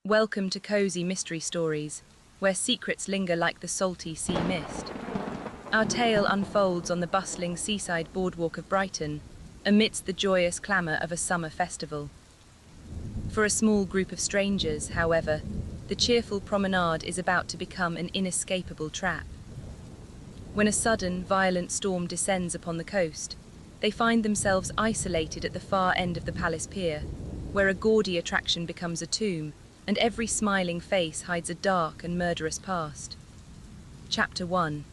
Welcome to cozy mystery stories, where secrets linger like the salty sea mist. Our tale unfolds on the bustling seaside boardwalk of Brighton, amidst the joyous clamour of a summer festival. For a small group of strangers, however, the cheerful promenade is about to become an inescapable trap. When a sudden, violent storm descends upon the coast, they find themselves isolated at the far end of the palace pier, where a gaudy attraction becomes a tomb, and every smiling face hides a dark and murderous past. Chapter 1.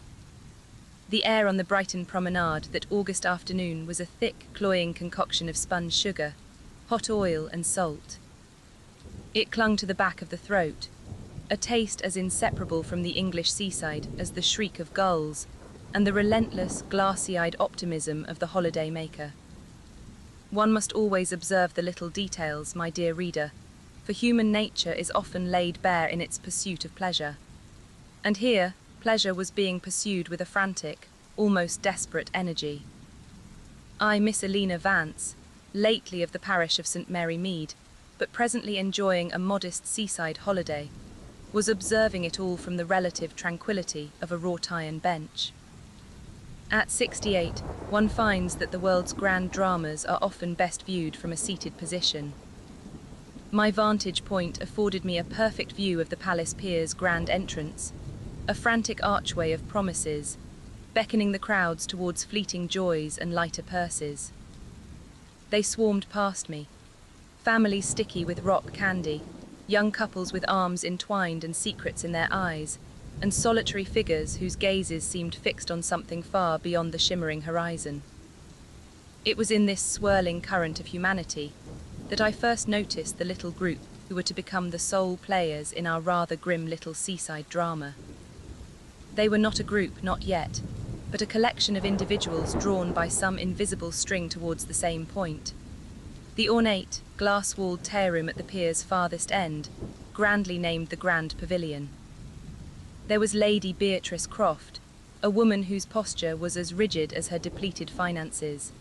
The air on the Brighton promenade that August afternoon was a thick, cloying concoction of spun sugar, hot oil and salt. It clung to the back of the throat, a taste as inseparable from the English seaside as the shriek of gulls and the relentless, glassy-eyed optimism of the holiday maker. One must always observe the little details, my dear reader, for human nature is often laid bare in its pursuit of pleasure. And here, pleasure was being pursued with a frantic, almost desperate energy. I, Miss Elena Vance, lately of the parish of St. Mary Mead, but presently enjoying a modest seaside holiday, was observing it all from the relative tranquillity of a wrought iron bench. At 68, one finds that the world's grand dramas are often best viewed from a seated position. My vantage point afforded me a perfect view of the palace pier's grand entrance, a frantic archway of promises, beckoning the crowds towards fleeting joys and lighter purses. They swarmed past me, families sticky with rock candy, young couples with arms entwined and secrets in their eyes, and solitary figures whose gazes seemed fixed on something far beyond the shimmering horizon. It was in this swirling current of humanity that I first noticed the little group who were to become the sole players in our rather grim little seaside drama. They were not a group, not yet, but a collection of individuals drawn by some invisible string towards the same point. The ornate, glass-walled tailroom at the pier's farthest end, grandly named the Grand Pavilion. There was Lady Beatrice Croft, a woman whose posture was as rigid as her depleted finances.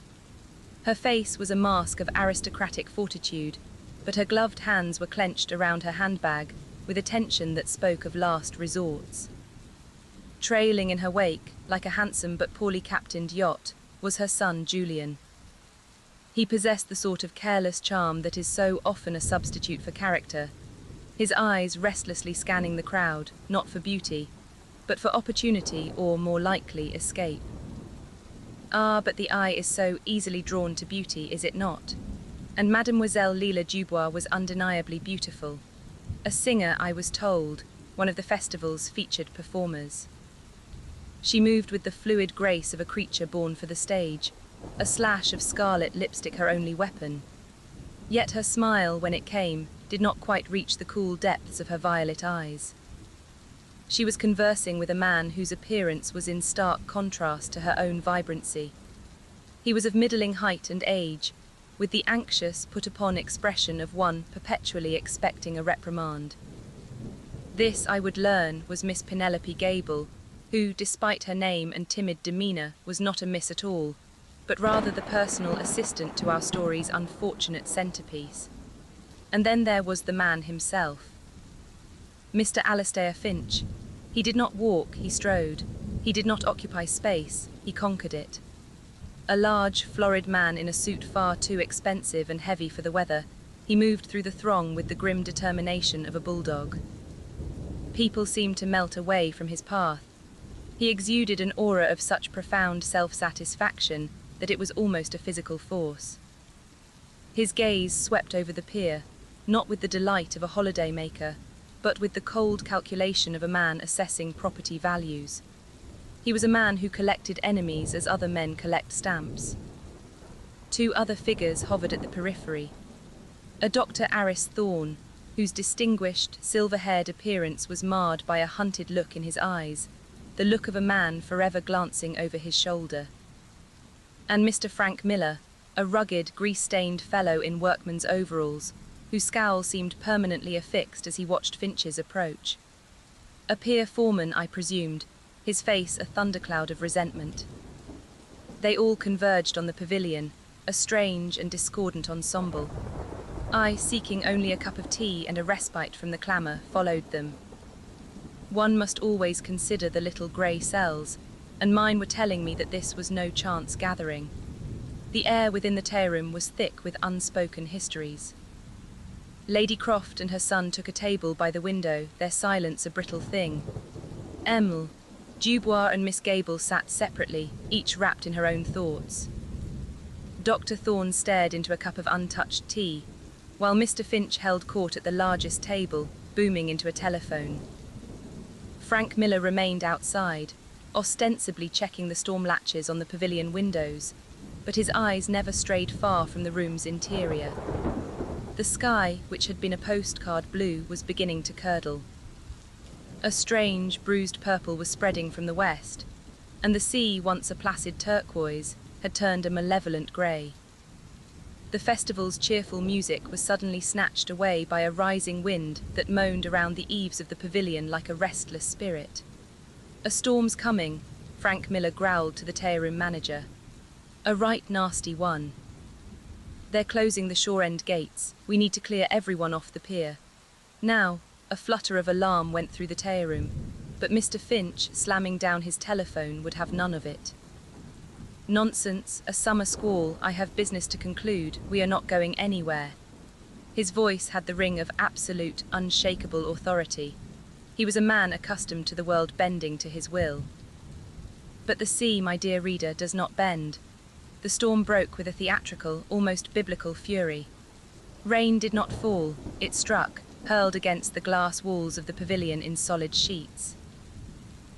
Her face was a mask of aristocratic fortitude, but her gloved hands were clenched around her handbag with a tension that spoke of last resorts. Trailing in her wake, like a handsome but poorly captained yacht, was her son Julian. He possessed the sort of careless charm that is so often a substitute for character, his eyes restlessly scanning the crowd, not for beauty, but for opportunity or, more likely, escape. Ah, but the eye is so easily drawn to beauty, is it not? And Mademoiselle Lila Dubois was undeniably beautiful. A singer, I was told, one of the festival's featured performers. She moved with the fluid grace of a creature born for the stage, a slash of scarlet lipstick her only weapon. Yet her smile, when it came, did not quite reach the cool depths of her violet eyes. She was conversing with a man whose appearance was in stark contrast to her own vibrancy. He was of middling height and age, with the anxious, put-upon expression of one perpetually expecting a reprimand. This, I would learn, was Miss Penelope Gable, who, despite her name and timid demeanour, was not a miss at all, but rather the personal assistant to our story's unfortunate centrepiece. And then there was the man himself. Mr. Alastair Finch. He did not walk, he strode. He did not occupy space, he conquered it. A large, florid man in a suit far too expensive and heavy for the weather, he moved through the throng with the grim determination of a bulldog. People seemed to melt away from his path. He exuded an aura of such profound self-satisfaction that it was almost a physical force. His gaze swept over the pier, not with the delight of a holiday-maker, but with the cold calculation of a man assessing property values. He was a man who collected enemies as other men collect stamps. Two other figures hovered at the periphery. A Dr. Aris Thorne, whose distinguished, silver-haired appearance was marred by a hunted look in his eyes, the look of a man forever glancing over his shoulder. And Mr. Frank Miller, a rugged, grease-stained fellow in workman's overalls, whose scowl seemed permanently affixed as he watched Finch's approach. A pier foreman, I presumed, his face a thundercloud of resentment. They all converged on the pavilion, a strange and discordant ensemble. I, seeking only a cup of tea and a respite from the clamour, followed them. One must always consider the little grey cells, and mine were telling me that this was no chance gathering. The air within the tea-room was thick with unspoken histories. Lady Croft and her son took a table by the window, their silence a brittle thing. Emile, Dubois and Miss Gable sat separately, each wrapped in her own thoughts. Dr. Thorne stared into a cup of untouched tea, while Mr. Finch held court at the largest table, booming into a telephone. Frank Miller remained outside, ostensibly checking the storm latches on the pavilion windows, but his eyes never strayed far from the room's interior. The sky, which had been a postcard blue, was beginning to curdle. A strange, bruised purple was spreading from the west, and the sea, once a placid turquoise, had turned a malevolent grey. The festival's cheerful music was suddenly snatched away by a rising wind that moaned around the eaves of the pavilion like a restless spirit. "A storm's coming," Frank Miller growled to the tea-room manager. "A right nasty one. They're closing the shore-end gates. We need to clear everyone off the pier." Now, a flutter of alarm went through the tea-room, but Mr. Finch, slamming down his telephone, would have none of it. "Nonsense, a summer squall, I have business to conclude, we are not going anywhere." His voice had the ring of absolute, unshakable authority. He was a man accustomed to the world bending to his will. But the sea, my dear reader, does not bend. The storm broke with a theatrical, almost biblical fury. Rain did not fall, it struck, hurled against the glass walls of the pavilion in solid sheets.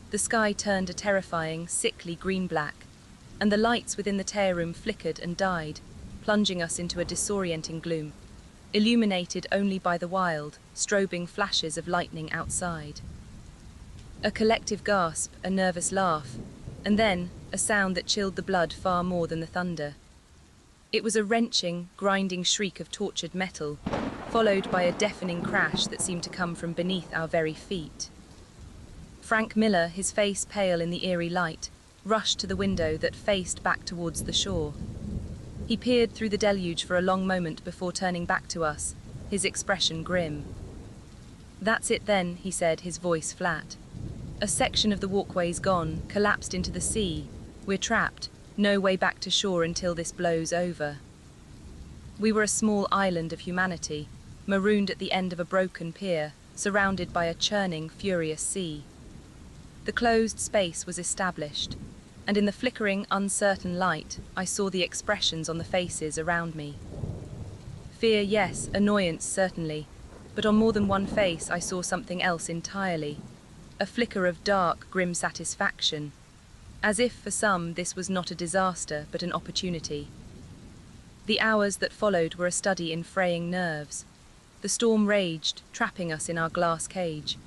The sky turned a terrifying, sickly green-black, and the lights within the tea-room flickered and died, plunging us into a disorienting gloom, illuminated only by the wild, strobing flashes of lightning outside. A collective gasp, a nervous laugh, and then a sound that chilled the blood far more than the thunder. It was a wrenching, grinding shriek of tortured metal, followed by a deafening crash that seemed to come from beneath our very feet. Frank Miller, his face pale in the eerie light, rushed to the window that faced back towards the shore. He peered through the deluge for a long moment before turning back to us, his expression grim. "That's it then," he said, his voice flat. "A section of the walkway's gone, collapsed into the sea. We're trapped, no way back to shore until this blows over." We were a small island of humanity, marooned at the end of a broken pier, surrounded by a churning, furious sea. The closed space was established, and in the flickering, uncertain light, I saw the expressions on the faces around me. Fear, yes, annoyance, certainly, but on more than one face I saw something else entirely, a flicker of dark, grim satisfaction, as if for some this was not a disaster but an opportunity. The hours that followed were a study in fraying nerves. The storm raged, trapping us in our glass cage.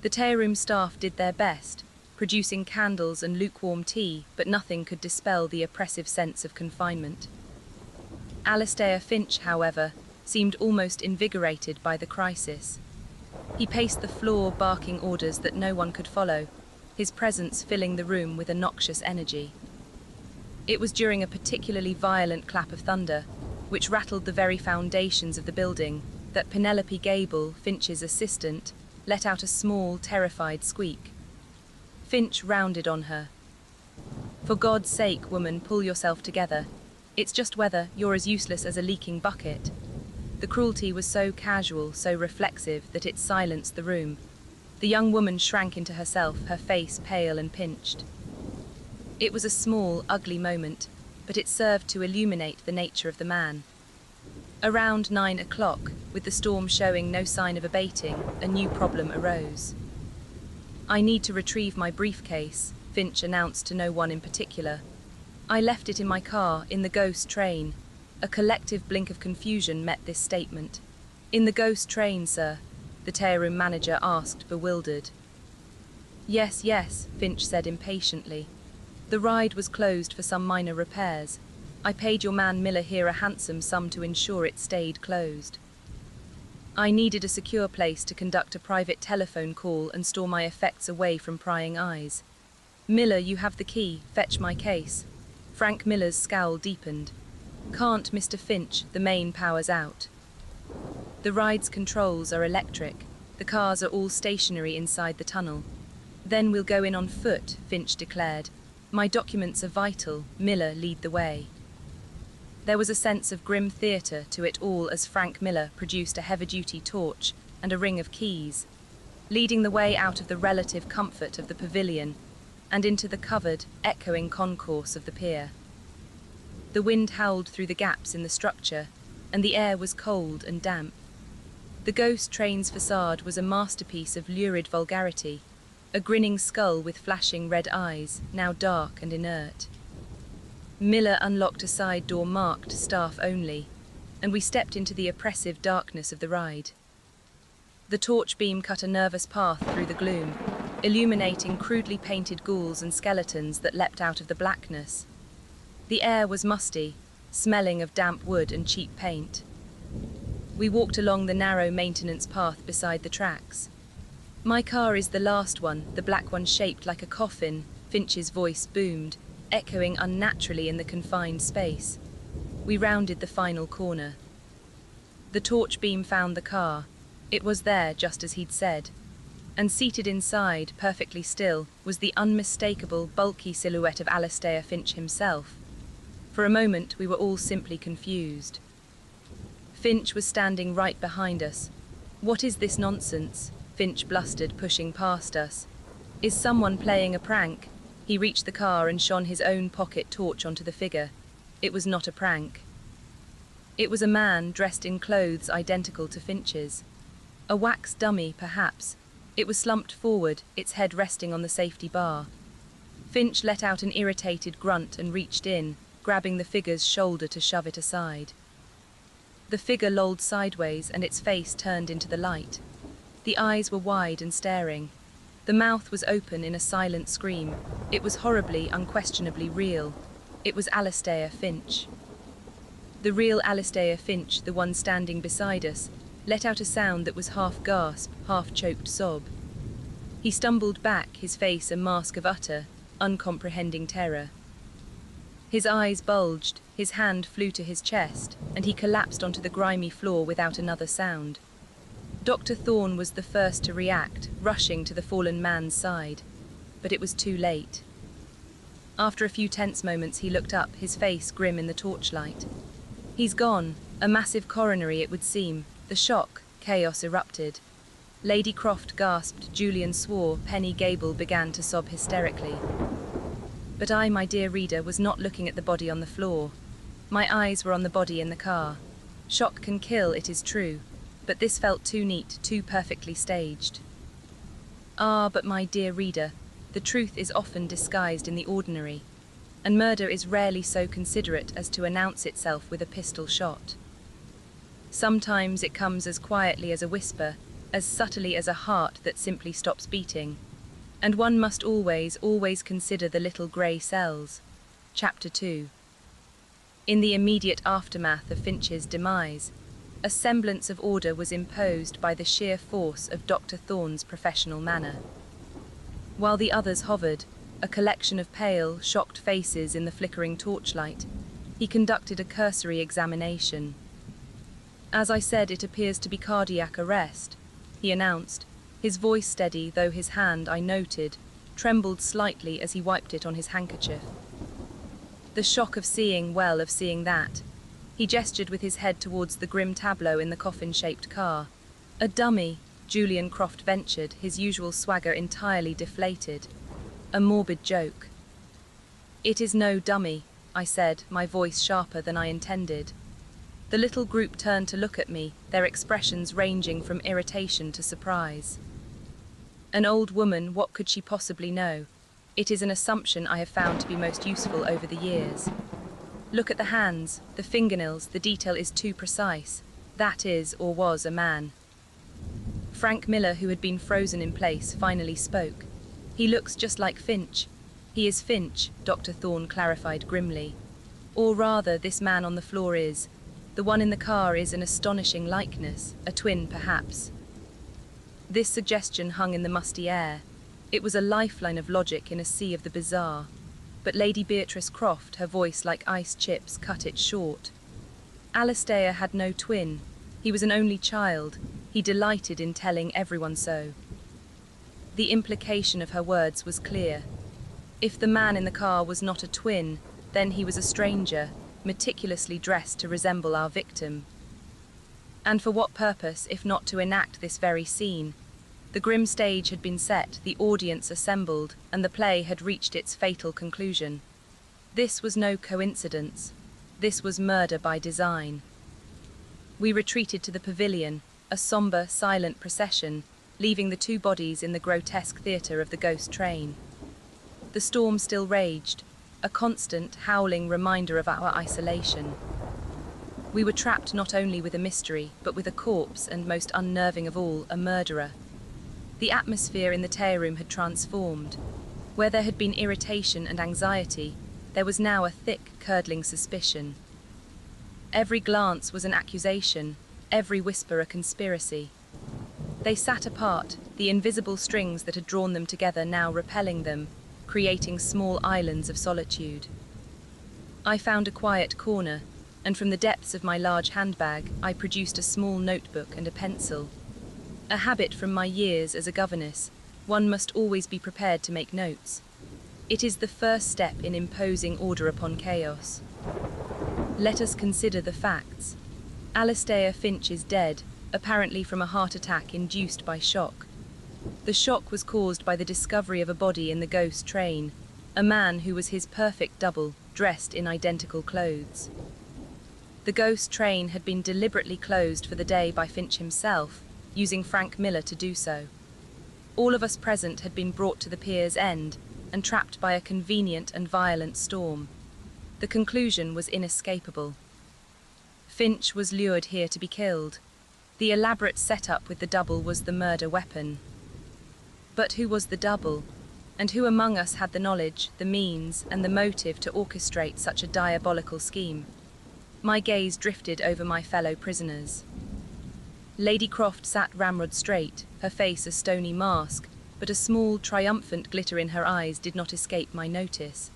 The tea-room staff did their best, producing candles and lukewarm tea, but nothing could dispel the oppressive sense of confinement. Alastair Finch, however, seemed almost invigorated by the crisis. He paced the floor, barking orders that no one could follow, his presence filling the room with a noxious energy. It was during a particularly violent clap of thunder, which rattled the very foundations of the building, that Penelope Gable, Finch's assistant, let out a small, terrified squeak. Finch rounded on her. "For God's sake, woman, pull yourself together. It's just weather, you're as useless as a leaking bucket." The cruelty was so casual, so reflexive, that it silenced the room. The young woman shrank into herself, her face pale and pinched. It was a small, ugly moment, but it served to illuminate the nature of the man. Around 9 o'clock, with the storm showing no sign of abating, a new problem arose. "I need to retrieve my briefcase," Finch announced to no one in particular. "I left it in my car, in the ghost train." A collective blink of confusion met this statement. "In the ghost train, sir?" the tea-room manager asked, bewildered. Yes, Finch said impatiently. "The ride was closed for some minor repairs. I paid your man Miller here a handsome sum to ensure it stayed closed. I needed a secure place to conduct a private telephone call and store my effects away from prying eyes. Miller, you have the key, fetch my case." Frank Miller's scowl deepened. "Can't, Mr. Finch, the main power's out." The ride's controls are electric. The cars are all stationary inside the tunnel. Then we'll go in on foot, Finch declared. My documents are vital. Miller, lead the way. There was a sense of grim theatre to it all as Frank Miller produced a heavy-duty torch and a ring of keys, leading the way out of the relative comfort of the pavilion and into the covered, echoing concourse of the pier. The wind howled through the gaps in the structure, and the air was cold and damp. The ghost train's facade was a masterpiece of lurid vulgarity, a grinning skull with flashing red eyes, now dark and inert. Miller unlocked a side door marked staff only, and we stepped into the oppressive darkness of the ride. The torch beam cut a nervous path through the gloom, illuminating crudely painted ghouls and skeletons that leapt out of the blackness. The air was musty, smelling of damp wood and cheap paint. We walked along the narrow maintenance path beside the tracks. My car is the last one, the black one shaped like a coffin, Finch's voice boomed, echoing unnaturally in the confined space. We rounded the final corner. The torch beam found the car. It was there, just as he'd said. And seated inside, perfectly still, was the unmistakable, bulky silhouette of Alastair Finch himself. For a moment, we were all simply confused. Finch was standing right behind us. "What is this nonsense?" Finch blustered, pushing past us. "Is someone playing a prank?" He reached the car and shone his own pocket torch onto the figure. It was not a prank. It was a man dressed in clothes identical to Finch's. A wax dummy, perhaps. It was slumped forward, its head resting on the safety bar. Finch let out an irritated grunt and reached in, grabbing the figure's shoulder to shove it aside. The figure lolled sideways and its face turned into the light. The eyes were wide and staring. The mouth was open in a silent scream. It was horribly, unquestionably real. It was Alastair Finch. The real Alastair Finch, the one standing beside us, let out a sound that was half gasp, half choked sob. He stumbled back, his face a mask of utter, uncomprehending terror. His eyes bulged, his hand flew to his chest, and he collapsed onto the grimy floor without another sound. Dr. Thorne was the first to react, rushing to the fallen man's side. But it was too late. After a few tense moments, he looked up, his face grim in the torchlight. "He's gone. A massive coronary, it would seem. The shock." Chaos erupted. Lady Croft gasped, Julian swore, Penny Gable began to sob hysterically. But I, my dear reader, was not looking at the body on the floor. My eyes were on the body in the car. Shock can kill, it is true, but this felt too neat, too perfectly staged. Ah, but my dear reader, the truth is often disguised in the ordinary, and murder is rarely so considerate as to announce itself with a pistol shot. Sometimes it comes as quietly as a whisper, as subtly as a heart that simply stops beating. And one must always consider the little grey cells. Chapter 2. In the immediate aftermath of Finch's demise, a semblance of order was imposed by the sheer force of Dr. Thorne's professional manner. While the others hovered, a collection of pale, shocked faces in the flickering torchlight, he conducted a cursory examination. "As I said, it appears to be cardiac arrest," he announced, his voice steady, though his hand, I noted, trembled slightly as he wiped it on his handkerchief. The shock of seeing that. He gestured with his head towards the grim tableau in the coffin-shaped car. "A dummy," Julian Croft ventured, his usual swagger entirely deflated. "A morbid joke." "It is no dummy," I said, my voice sharper than I intended. The little group turned to look at me, their expressions ranging from irritation to surprise. An old woman, what could she possibly know? It is an assumption I have found to be most useful over the years. Look at the hands, the fingernails, the detail is too precise. That is, or was, a man. Frank Miller, who had been frozen in place, finally spoke. "He looks just like Finch." "He is Finch," Dr. Thorne clarified grimly. "Or rather, this man on the floor is. The one in the car is an astonishing likeness, a twin perhaps." This suggestion hung in the musty air. It was a lifeline of logic in a sea of the bizarre. But Lady Beatrice Croft, her voice like ice chips, cut it short. "Alastair had no twin. He was an only child. He delighted in telling everyone so. The implication of her words was clear. If the man in the car was not a twin, then he was a stranger, meticulously dressed to resemble our victim. And for what purpose, if not to enact this very scene? The grim stage had been set, the audience assembled, and the play had reached its fatal conclusion. This was no coincidence. This was murder by design. We retreated to the pavilion, a sombre, silent procession, leaving the two bodies in the grotesque theatre of the ghost train. The storm still raged, a constant, howling reminder of our isolation. We were trapped not only with a mystery, but with a corpse, and most unnerving of all, a murderer. The atmosphere in the tale-room had transformed. Where there had been irritation and anxiety, there was now a thick, curdling suspicion. Every glance was an accusation, every whisper a conspiracy. They sat apart, the invisible strings that had drawn them together now repelling them, creating small islands of solitude. I found a quiet corner, and from the depths of my large handbag, I produced a small notebook and a pencil. A habit from my years as a governess, one must always be prepared to make notes. It is the first step in imposing order upon chaos. Let us consider the facts. Alistair Finch is dead, apparently from a heart attack induced by shock. The shock was caused by the discovery of a body in the ghost train, a man who was his perfect double, dressed in identical clothes. The ghost train had been deliberately closed for the day by Finch himself, using Frank Miller to do so. All of us present had been brought to the pier's end and trapped by a convenient and violent storm. The conclusion was inescapable. Finch was lured here to be killed. The elaborate setup with the double was the murder weapon. But who was the double? And who among us had the knowledge, the means, and the motive to orchestrate such a diabolical scheme? My gaze drifted over my fellow prisoners. Lady Croft sat ramrod straight, her face a stony mask, but a small, triumphant glitter in her eyes did not escape my notice.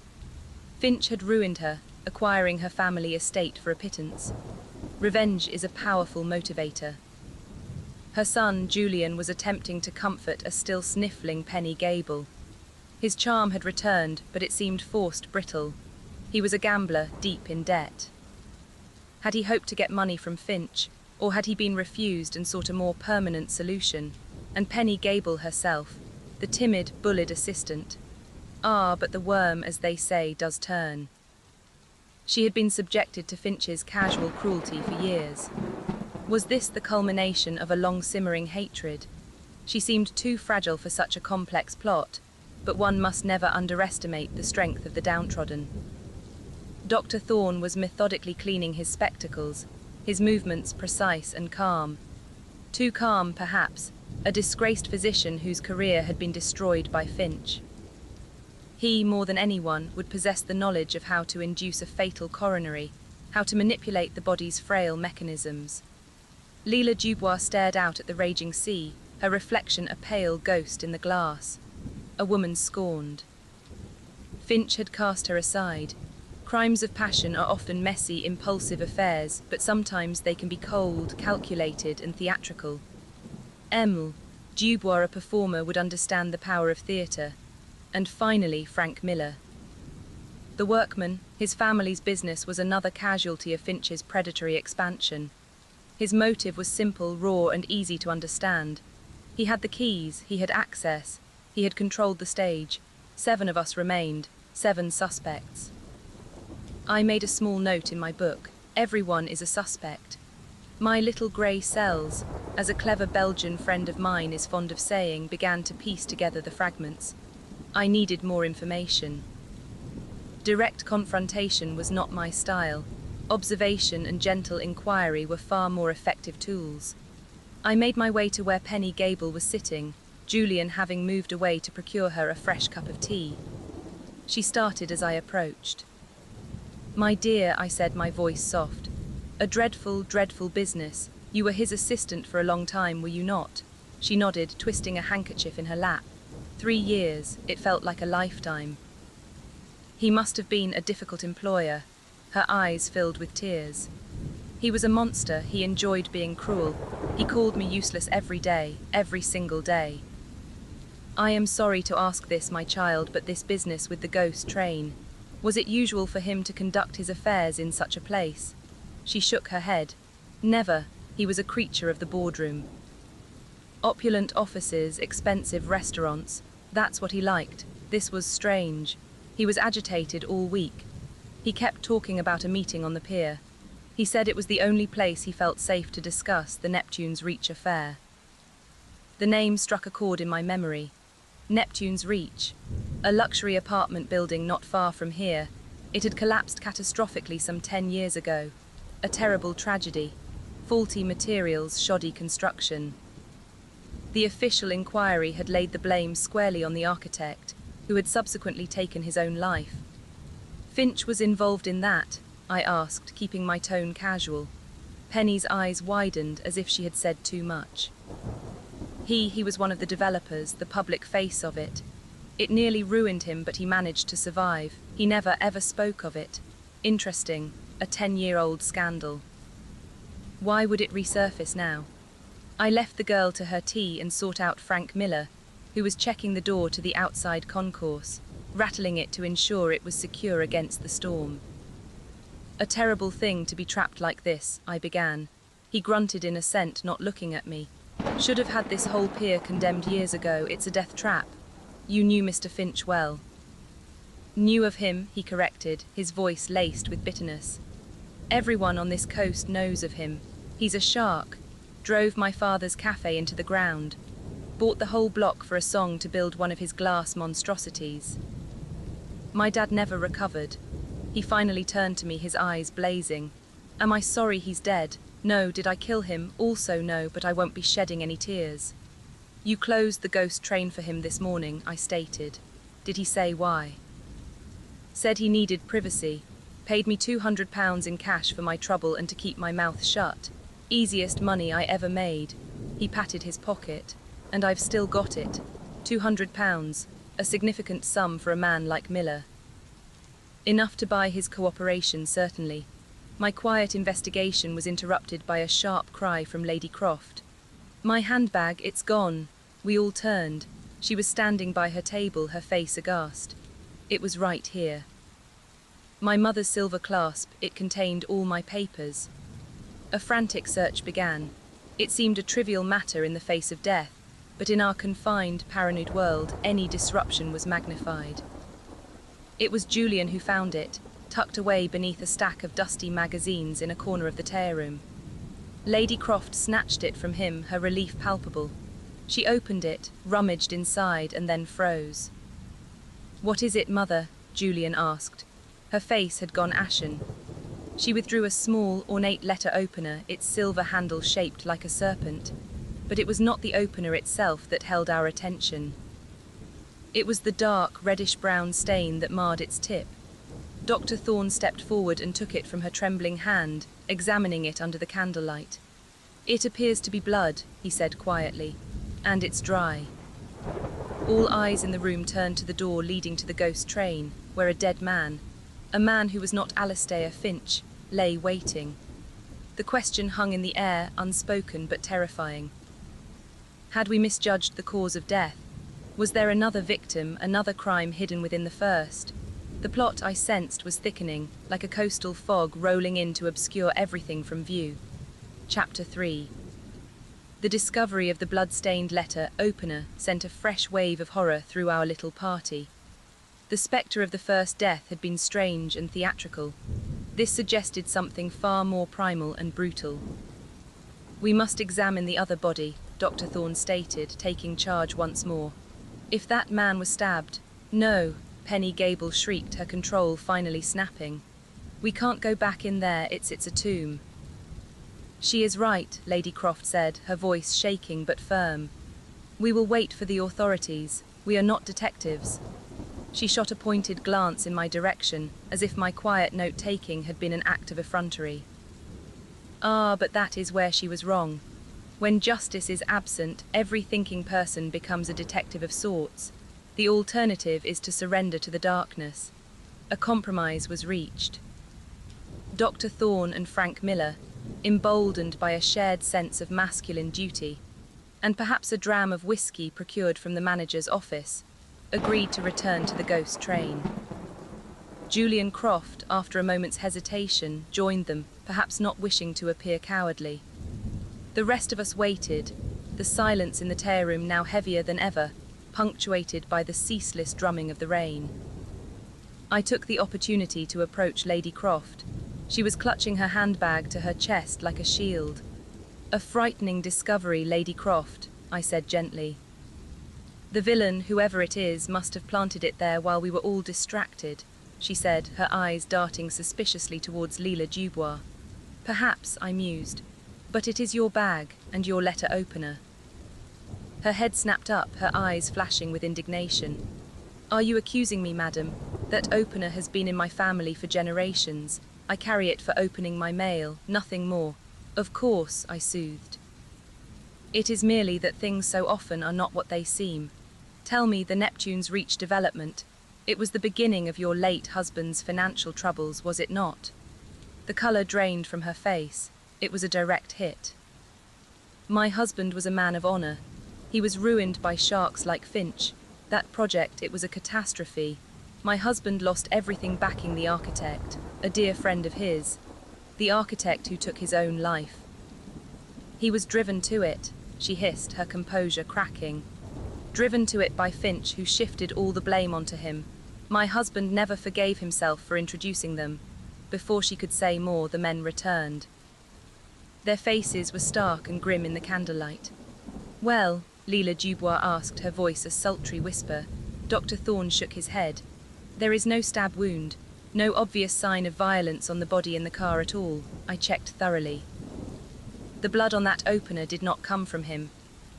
Finch had ruined her, acquiring her family estate for a pittance. Revenge is a powerful motivator. Her son, Julian, was attempting to comfort a still sniffling Penny Gable. His charm had returned, but it seemed forced, brittle. He was a gambler, deep in debt. Had he hoped to get money from Finch, or had he been refused and sought a more permanent solution? And Penny Gable herself, the timid, bullied assistant. Ah, but the worm, as they say, does turn. She had been subjected to Finch's casual cruelty for years. Was this the culmination of a long-simmering hatred? She seemed too fragile for such a complex plot, but one must never underestimate the strength of the downtrodden. Dr. Thorne was methodically cleaning his spectacles, his movements precise and calm. Too calm, perhaps, a disgraced physician whose career had been destroyed by Finch. He, more than anyone, would possess the knowledge of how to induce a fatal coronary, how to manipulate the body's frail mechanisms. Leila Dubois stared out at the raging sea, her reflection a pale ghost in the glass. A woman scorned. Finch had cast her aside. Crimes of passion are often messy, impulsive affairs, but sometimes they can be cold, calculated, and theatrical. Emile Dubois, a performer, would understand the power of theatre. And finally, Frank Miller. The workman, his family's business, was another casualty of Finch's predatory expansion. His motive was simple, raw, and easy to understand. He had the keys, he had access, he had controlled the stage. 7 of us remained, 7 suspects. I made a small note in my book. Everyone is a suspect. My little grey cells, as a clever Belgian friend of mine is fond of saying, began to piece together the fragments. I needed more information. Direct confrontation was not my style. Observation and gentle inquiry were far more effective tools. I made my way to where Penny Gable was sitting, Julian having moved away to procure her a fresh cup of tea. She started as I approached. "My dear," I said, my voice soft. "A dreadful, dreadful business. You were his assistant for a long time, were you not?" She nodded, twisting a handkerchief in her lap. 3 years, it felt like a lifetime. He must have been a difficult employer. Her eyes filled with tears. He was a monster, he enjoyed being cruel. He called me useless every day, every single day. I am sorry to ask this, my child, but this business with the ghost train, was it usual for him to conduct his affairs in such a place? She shook her head. Never. He was a creature of the boardroom. Opulent offices, expensive restaurants, that's what he liked. This was strange. He was agitated all week. He kept talking about a meeting on the pier. He said it was the only place he felt safe to discuss the Neptune's Reach affair. The name struck a chord in my memory. Neptune's Reach, a luxury apartment building not far from here. It had collapsed catastrophically some 10 years ago. A terrible tragedy. Faulty materials, shoddy construction. The official inquiry had laid the blame squarely on the architect, who had subsequently taken his own life. Finch was involved in that, I asked, keeping my tone casual. Penny's eyes widened as if she had said too much. He was one of the developers, the public face of it. It nearly ruined him, but he managed to survive. He never ever spoke of it. Interesting, a 10-year-old scandal. Why would it resurface now? I left the girl to her tea and sought out Frank Miller, who was checking the door to the outside concourse, rattling it to ensure it was secure against the storm. A terrible thing to be trapped like this, I began. He grunted in assent, not looking at me. Should have had this whole pier condemned years ago. It's a death trap. You knew Mr. Finch well. Knew of him, he corrected, his voice laced with bitterness. Everyone on this coast knows of him. He's a shark. Drove my father's cafe into the ground. Bought the whole block for a song to build one of his glass monstrosities. My dad never recovered. He finally turned to me, his eyes blazing. Am I sorry he's dead? No. Did I kill him? Also no, but I won't be shedding any tears. You closed the ghost train for him this morning, I stated. Did he say why? Said he needed privacy. Paid me £200 in cash for my trouble and to keep my mouth shut. Easiest money I ever made. He patted his pocket. And I've still got it. £200, a significant sum for a man like Miller. Enough to buy his cooperation, certainly. My quiet investigation was interrupted by a sharp cry from Lady Croft. My handbag, it's gone. We all turned. She was standing by her table, her face aghast. It was right here. My mother's silver clasp, it contained all my papers. A frantic search began. It seemed a trivial matter in the face of death, but in our confined, paranoid world, any disruption was magnified. It was Julian who found it, tucked away beneath a stack of dusty magazines in a corner of the tear room. Lady Croft snatched it from him, her relief palpable. She opened it, rummaged inside, and then froze. What is it, Mother? Julian asked. Her face had gone ashen. She withdrew a small, ornate letter opener, its silver handle shaped like a serpent. But it was not the opener itself that held our attention. It was the dark, reddish-brown stain that marred its tip. Dr. Thorne stepped forward and took it from her trembling hand, examining it under the candlelight. It appears to be blood, he said quietly, and it's dry. All eyes in the room turned to the door leading to the ghost train, where a dead man, a man who was not Alastair Finch, lay waiting. The question hung in the air, unspoken but terrifying. Had we misjudged the cause of death? Was there another victim, another crime hidden within the first? The plot, I sensed, was thickening, like a coastal fog rolling in to obscure everything from view. Chapter 3. The discovery of the blood-stained letter opener sent a fresh wave of horror through our little party. The spectre of the first death had been strange and theatrical. This suggested something far more primal and brutal. We must examine the other body, Dr. Thorne stated, taking charge once more. If that man was stabbed... No, Penny Gable shrieked, her control finally snapping. We can't go back in there, it's a tomb. She is right, Lady Croft said, her voice shaking but firm. We will wait for the authorities. We are not detectives. She shot a pointed glance in my direction, as if my quiet note-taking had been an act of effrontery. Ah, but that is where she was wrong. When justice is absent, every thinking person becomes a detective of sorts. The alternative is to surrender to the darkness. A compromise was reached. Dr. Thorne and Frank Miller, emboldened by a shared sense of masculine duty, and perhaps a dram of whiskey procured from the manager's office, agreed to return to the ghost train. Julian Croft, after a moment's hesitation, joined them, perhaps not wishing to appear cowardly. The rest of us waited, the silence in the tear room now heavier than ever, punctuated by the ceaseless drumming of the rain. I took the opportunity to approach Lady Croft. She was clutching her handbag to her chest like a shield. "A frightening discovery, Lady Croft," I said gently. "The villain, whoever it is, must have planted it there while we were all distracted," she said, her eyes darting suspiciously towards Leila Dubois. "Perhaps," I mused, "but it is your bag and your letter opener." Her head snapped up, her eyes flashing with indignation. "Are you accusing me, madam? That opener has been in my family for generations. I carry it for opening my mail, nothing more." "Of course," I soothed. "It is merely that things so often are not what they seem. Tell me, the Neptunes reached development. It was the beginning of your late husband's financial troubles, was it not?" The colour drained from her face. It was a direct hit. "My husband was a man of honour. He was ruined by sharks like Finch. That project, it was a catastrophe. My husband lost everything backing the architect, a dear friend of his. The architect who took his own life. He was driven to it," she hissed, her composure cracking. "Driven to it by Finch, who shifted all the blame onto him. My husband never forgave himself for introducing them." Before she could say more, the men returned. Their faces were stark and grim in the candlelight. "Well?" Leila Dubois asked, her voice a sultry whisper. Dr. Thorne shook his head. "There is no stab wound, no obvious sign of violence on the body in the car at all. I checked thoroughly. The blood on that opener did not come from him.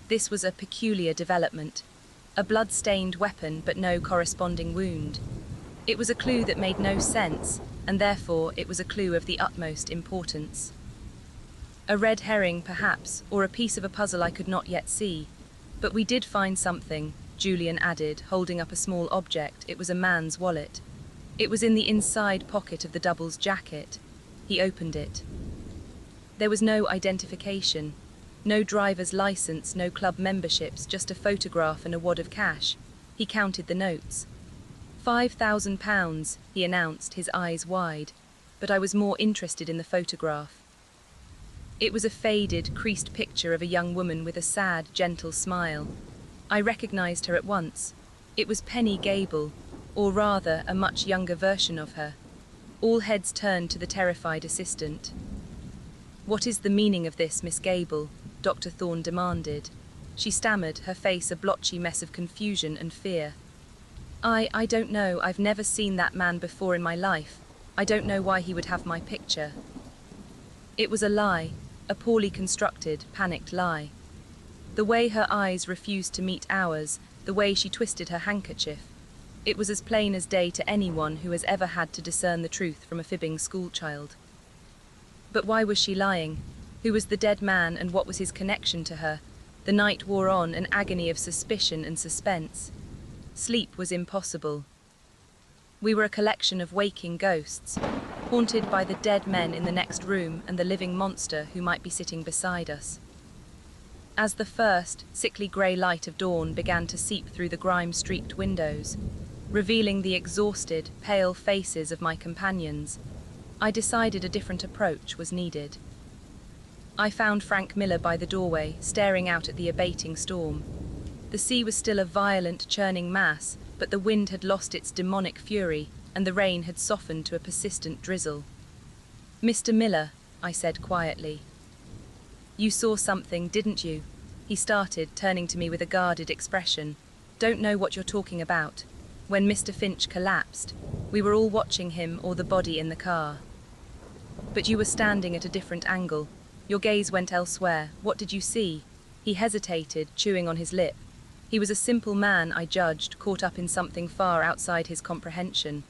This was a peculiar development. A blood-stained weapon, but no corresponding wound. It was a clue that made no sense, and therefore it was a clue of the utmost importance. A red herring, perhaps, or a piece of a puzzle I could not yet see. But we did find something," Julian added, holding up a small object. It was a man's wallet. It was in the inside pocket of the double's jacket. He opened it. There was no identification, no driver's license, no club memberships, just a photograph and a wad of cash. He counted the notes. £5,000, he announced, his eyes wide. But I was more interested in the photograph. It was a faded, creased picture of a young woman with a sad, gentle smile. I recognized her at once. It was Penny Gable, or rather, a much younger version of her. All heads turned to the terrified assistant. "What is the meaning of this, Miss Gable?" Dr. Thorne demanded. She stammered, her face a blotchy mess of confusion and fear. I don't know. I've never seen that man before in my life. I don't know why he would have my picture." It was a lie, a poorly constructed, panicked lie. The way her eyes refused to meet ours, the way she twisted her handkerchief. It was as plain as day to anyone who has ever had to discern the truth from a fibbing schoolchild. But why was she lying? Who was the dead man, and what was his connection to her? The night wore on, an agony of suspicion and suspense. Sleep was impossible. We were a collection of waking ghosts, haunted by the dead men in the next room and the living monster who might be sitting beside us. As the first, sickly grey light of dawn began to seep through the grime-streaked windows, revealing the exhausted, pale faces of my companions, I decided a different approach was needed. I found Frank Miller by the doorway, staring out at the abating storm. The sea was still a violent, churning mass, but the wind had lost its demonic fury, and the rain had softened to a persistent drizzle. "Mr. Miller," I said quietly. "You saw something, didn't you?" He started, turning to me with a guarded expression. "Don't know what you're talking about. When Mr. Finch collapsed, we were all watching him or the body in the car. But you were standing at a different angle. Your gaze went elsewhere. What did you see?" He hesitated, chewing on his lip. He was a simple man, I judged, caught up in something far outside his comprehension.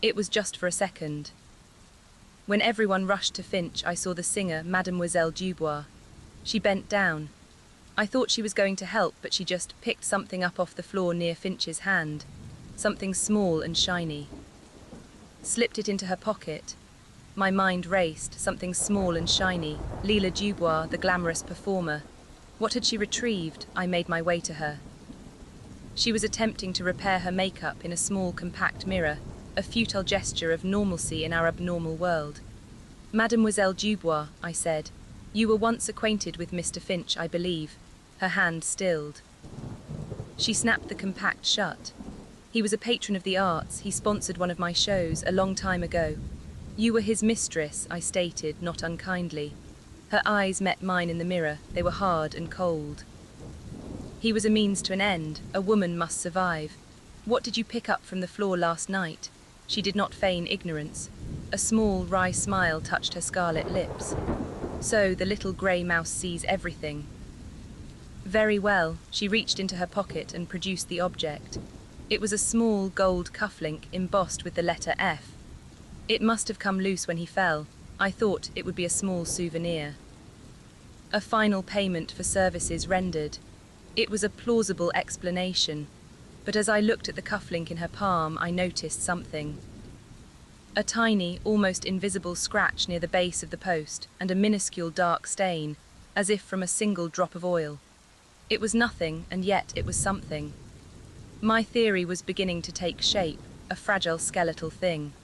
"It was just for a second. When everyone rushed to Finch, I saw the singer, Mademoiselle Dubois. She bent down. I thought she was going to help, but she just picked something up off the floor near Finch's hand, something small and shiny. Slipped it into her pocket. My mind raced, something small and shiny. Leela Dubois, the glamorous performer. What had she retrieved? I made my way to her. She was attempting to repair her makeup in a small, compact mirror, a futile gesture of normalcy in our abnormal world. Mademoiselle Dubois, I said, you were once acquainted with Mr. Finch, I believe. Her hand stilled. She snapped the compact shut. He was a patron of the arts. He sponsored one of my shows a long time ago. You were his mistress, I stated, not unkindly. Her eyes met mine in the mirror. They were hard and cold. He was a means to an end. A woman must survive. What did you pick up from the floor last night? She did not feign ignorance. A small, wry smile touched her scarlet lips. So the little grey mouse sees everything. Very well. She reached into her pocket and produced the object. It was a small gold cufflink embossed with the letter F. It must have come loose when he fell. I thought it would be a small souvenir. A final payment for services rendered. It was a plausible explanation, but as I looked at the cufflink in her palm, I noticed something. A tiny, almost invisible scratch near the base of the post, and a minuscule dark stain, as if from a single drop of oil. It was nothing, and yet it was something. My theory was beginning to take shape, a fragile skeletal thing.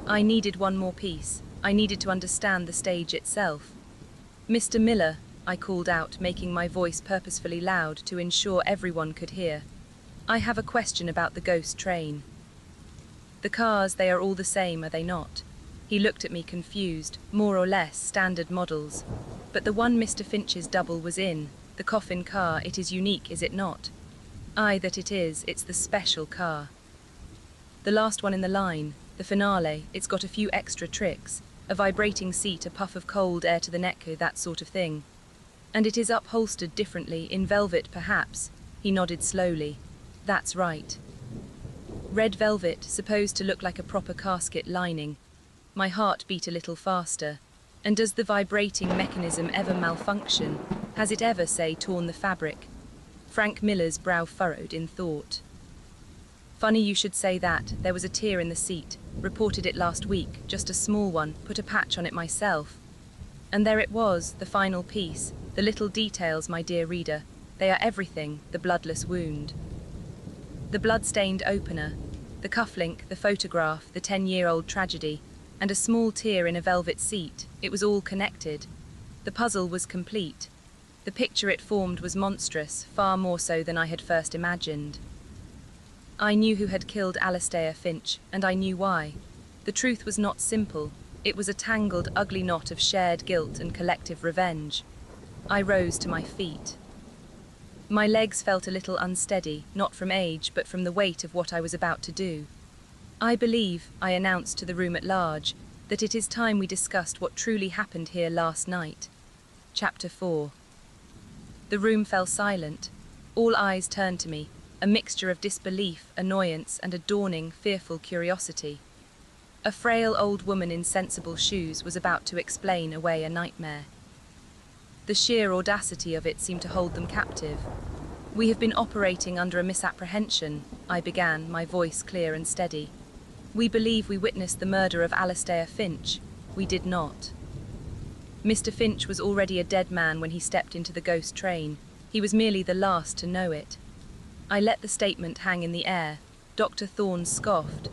I needed one more piece. I needed to understand the stage itself. Mr. Miller, I called out, making my voice purposefully loud to ensure everyone could hear. I have a question about the ghost train. The cars, they are all the same, are they not? He looked at me confused, more or less standard models. But the one Mr. Finch's double was in, the coffin car, it is unique, is it not? Aye, that it is, it's the special car. The last one in the line, the finale, it's got a few extra tricks, a vibrating seat, a puff of cold air to the neck, that sort of thing. And it is upholstered differently, in velvet perhaps. He nodded slowly. That's right. Red velvet, supposed to look like a proper casket lining. My heart beat a little faster. And does the vibrating mechanism ever malfunction? Has it ever, say, torn the fabric? Frank Miller's brow furrowed in thought. Funny you should say that. There was a tear in the seat. Reported it last week, just a small one, put a patch on it myself. And there it was, the final piece, the little details, my dear reader. They are everything, the bloodless wound. The blood-stained opener, the cufflink, the photograph, the 10-year-old tragedy, and a small tear in a velvet seat. It was all connected. The puzzle was complete. The picture it formed was monstrous, far more so than I had first imagined. I knew who had killed Alastair Finch, and I knew why. The truth was not simple. It was a tangled, ugly knot of shared guilt and collective revenge. I rose to my feet. My legs felt a little unsteady, not from age, but from the weight of what I was about to do. I believe, I announced to the room at large, that it is time we discussed what truly happened here last night. Chapter 4. The room fell silent. All eyes turned to me, a mixture of disbelief, annoyance, and a dawning, fearful curiosity. A frail old woman in sensible shoes was about to explain away a nightmare. The sheer audacity of it seemed to hold them captive. We have been operating under a misapprehension, I began, my voice clear and steady. We believe we witnessed the murder of Alastair Finch. We did not. Mr. Finch was already a dead man when he stepped into the ghost train. He was merely the last to know it. I let the statement hang in the air. Dr. Thorne scoffed.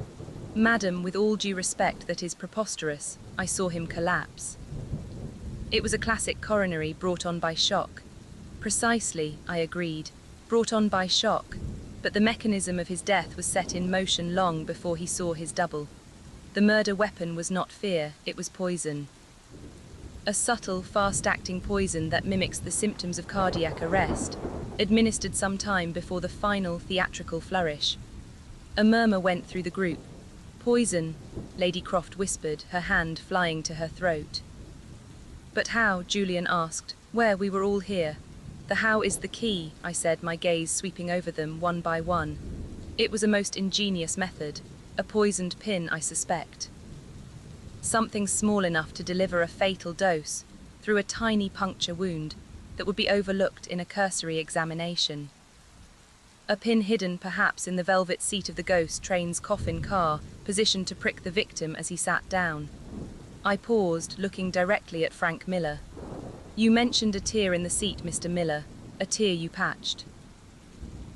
Madam, with all due respect, that is preposterous. I saw him collapse. It was a classic coronary brought on by shock. Precisely, I agreed. Brought on by shock. But the mechanism of his death was set in motion long before he saw his double. The murder weapon was not fear, it was poison. A subtle, fast-acting poison that mimics the symptoms of cardiac arrest, administered some time before the final theatrical flourish. A murmur went through the group. Poison, Lady Croft whispered, her hand flying to her throat. But how? Julian asked. Where? We were all here. The how is the key, I said, my gaze sweeping over them one by one. It was a most ingenious method. A poisoned pin, I suspect. Something small enough to deliver a fatal dose through a tiny puncture wound that would be overlooked in a cursory examination. A pin hidden perhaps in the velvet seat of the ghost train's coffin car, positioned to prick the victim as he sat down. I paused, looking directly at Frank Miller. You mentioned a tear in the seat, Mr. Miller, a tear you patched.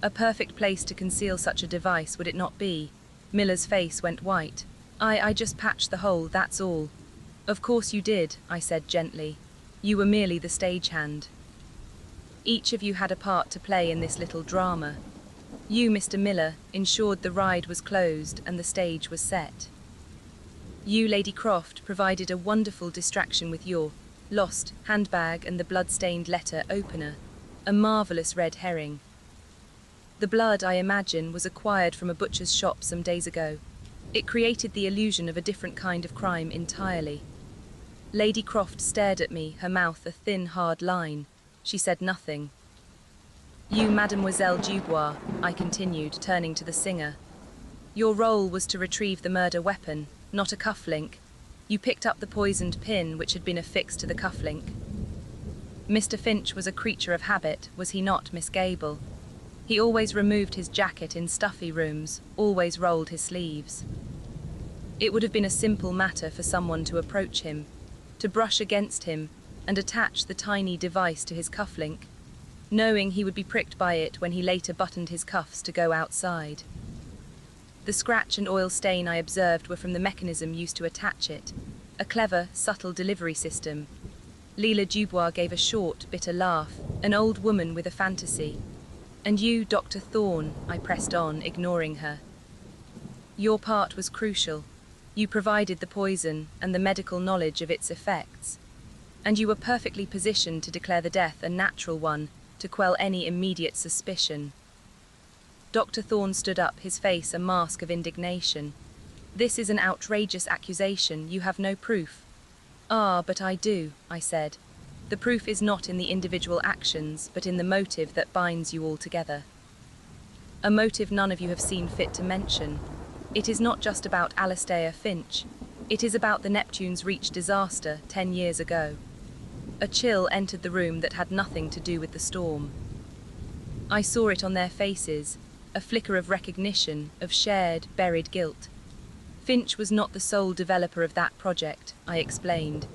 A perfect place to conceal such a device, would it not be? Miller's face went white. I just patched the hole, that's all. Of course you did, I said gently. You were merely the stagehand. Each of you had a part to play in this little drama. You, Mr. Miller, ensured the ride was closed and the stage was set. You, Lady Croft, provided a wonderful distraction with your lost handbag and the blood-stained letter opener, a marvellous red herring. The blood, I imagine, was acquired from a butcher's shop some days ago. It created the illusion of a different kind of crime entirely. Lady Croft stared at me, her mouth a thin, hard line. She said nothing. You, Mademoiselle Dubois, I continued, turning to the singer. Your role was to retrieve the murder weapon, not a cufflink. You picked up the poisoned pin which had been affixed to the cufflink. Mr. Finch was a creature of habit, was he not, Miss Gable? He always removed his jacket in stuffy rooms, always rolled his sleeves. It would have been a simple matter for someone to approach him, to brush against him, and attach the tiny device to his cufflink, knowing he would be pricked by it when he later buttoned his cuffs to go outside. The scratch and oil stain I observed were from the mechanism used to attach it, a clever, subtle delivery system. Leila Dubois gave a short, bitter laugh, an old woman with a fantasy. And you, Dr. Thorne, I pressed on, ignoring her. Your part was crucial. You provided the poison and the medical knowledge of its effects. And you were perfectly positioned to declare the death a natural one, to quell any immediate suspicion. Dr. Thorne stood up, his face a mask of indignation. This is an outrageous accusation. You have no proof. Ah, but I do, I said. The proof is not in the individual actions, but in the motive that binds you all together. A motive none of you have seen fit to mention. It is not just about Alastair Finch. It is about the Neptune's Reach disaster 10 years ago. A chill entered the room that had nothing to do with the storm. I saw it on their faces, a flicker of recognition, of shared, buried guilt. Finch was not the sole developer of that project, I explained.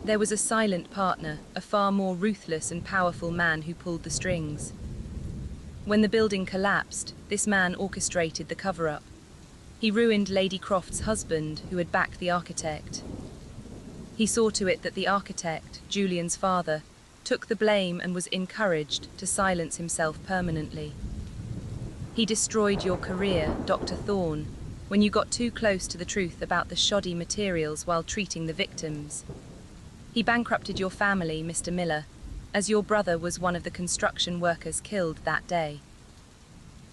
There was a silent partner, a far more ruthless and powerful man who pulled the strings. When the building collapsed, this man orchestrated the cover-up. He ruined Lady Croft's husband, who had backed the architect. He saw to it that the architect, Julian's father, took the blame and was encouraged to silence himself permanently. He destroyed your career, Dr. Thorne, when you got too close to the truth about the shoddy materials while treating the victims. He bankrupted your family, Mr. Miller, as your brother was one of the construction workers killed that day.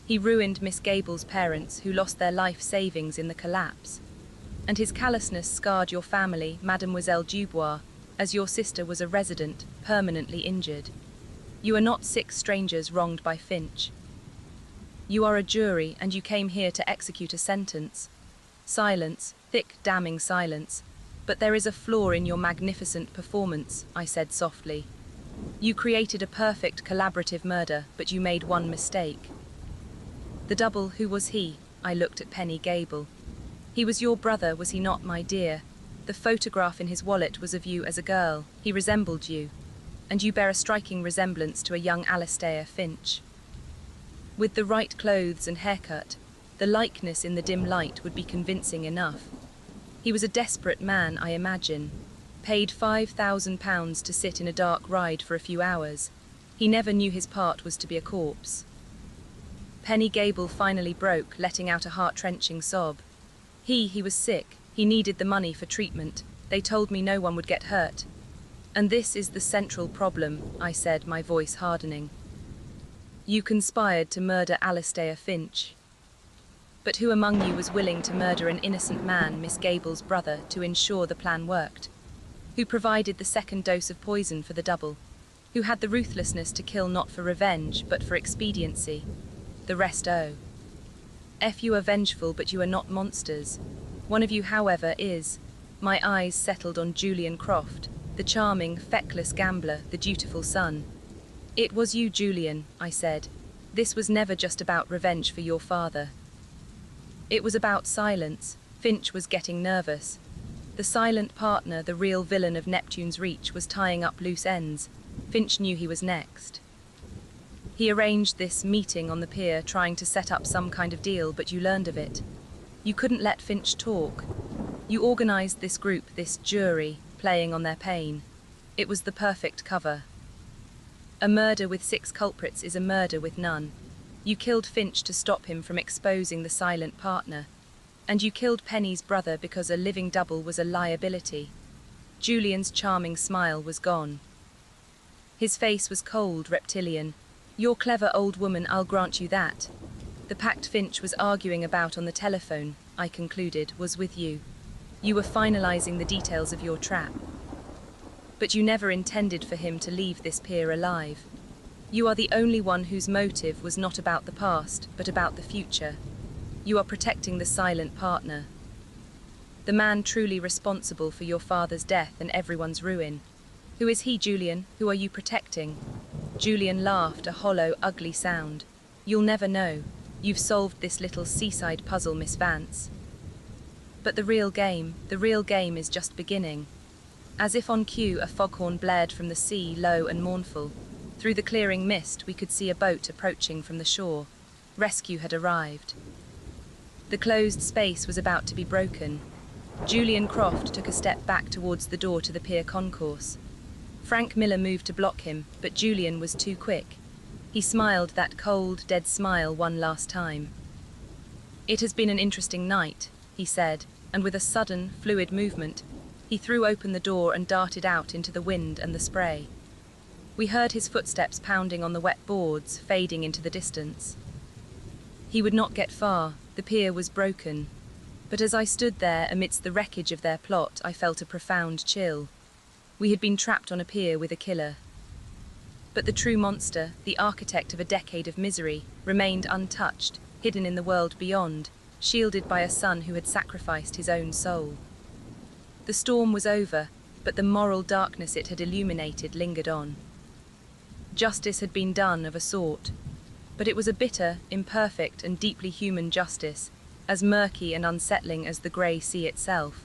He ruined Miss Gable's parents, who lost their life savings in the collapse. And his callousness scarred your family, Mademoiselle Dubois, as your sister was a resident, permanently injured. You are not 6 strangers wronged by Finch. You are a jury, and you came here to execute a sentence. Silence, thick, damning silence. But there is a flaw in your magnificent performance, I said softly. You created a perfect collaborative murder, but you made one mistake. The double, who was he? I looked at Penny Gable. He was your brother, was he not, my dear? The photograph in his wallet was of you as a girl. He resembled you. And you bear a striking resemblance to a young Alastair Finch. With the right clothes and haircut, the likeness in the dim light would be convincing enough. He was a desperate man, I imagine. Paid £5,000 to sit in a dark ride for a few hours. He never knew his part was to be a corpse. Penny Gable finally broke, letting out a heart-wrenching sob. He was sick. He needed the money for treatment. They told me no one would get hurt. And this is the central problem, I said, my voice hardening. You conspired to murder Alastair Finch. But who among you was willing to murder an innocent man, Miss Gable's brother, to ensure the plan worked? Who provided the second dose of poison for the double? Who had the ruthlessness to kill not for revenge, but for expediency? The rest owe. You are vengeful, but you are not monsters. One of you, however, is. My eyes settled on Julian Croft, the charming, feckless gambler, the dutiful son. It was you, Julian, I said. This was never just about revenge for your father. It was about silence. Finch was getting nervous. The silent partner, the real villain of Neptune's Reach, was tying up loose ends. Finch knew he was next. He arranged this meeting on the pier, trying to set up some kind of deal, but you learned of it. You couldn't let Finch talk. You organized this group, this jury, playing on their pain. It was the perfect cover. A murder with 6 culprits is a murder with none. You killed Finch to stop him from exposing the silent partner. And you killed Penny's brother because a living double was a liability. Julian's charming smile was gone. His face was cold, reptilian. You're clever, old woman, I'll grant you that. The pact Finch was arguing about on the telephone, I concluded, was with you. You were finalizing the details of your trap. But you never intended for him to leave this pier alive. You are the only one whose motive was not about the past, but about the future. You are protecting the silent partner. The man truly responsible for your father's death and everyone's ruin. Who is he, Julian? Who are you protecting? Julian laughed, a hollow, ugly sound. You'll never know. You've solved this little seaside puzzle, Miss Vance. But the real game is just beginning. As if on cue, a foghorn blared from the sea, low and mournful. Through the clearing mist, we could see a boat approaching from the shore. Rescue had arrived. The closed space was about to be broken. Julian Croft took a step back towards the door to the pier concourse. Frank Miller moved to block him, but Julian was too quick. He smiled that cold, dead smile one last time. It has been an interesting night, he said, and with a sudden, fluid movement, he threw open the door and darted out into the wind and the spray. We heard his footsteps pounding on the wet boards, fading into the distance. He would not get far. The pier was broken. But as I stood there amidst the wreckage of their plot, I felt a profound chill. We had been trapped on a pier with a killer. But the true monster, the architect of a decade of misery, remained untouched, hidden in the world beyond, shielded by a son who had sacrificed his own soul. The storm was over, but the moral darkness it had illuminated lingered on. Justice had been done of a sort, but it was a bitter, imperfect, and deeply human justice, as murky and unsettling as the grey sea itself.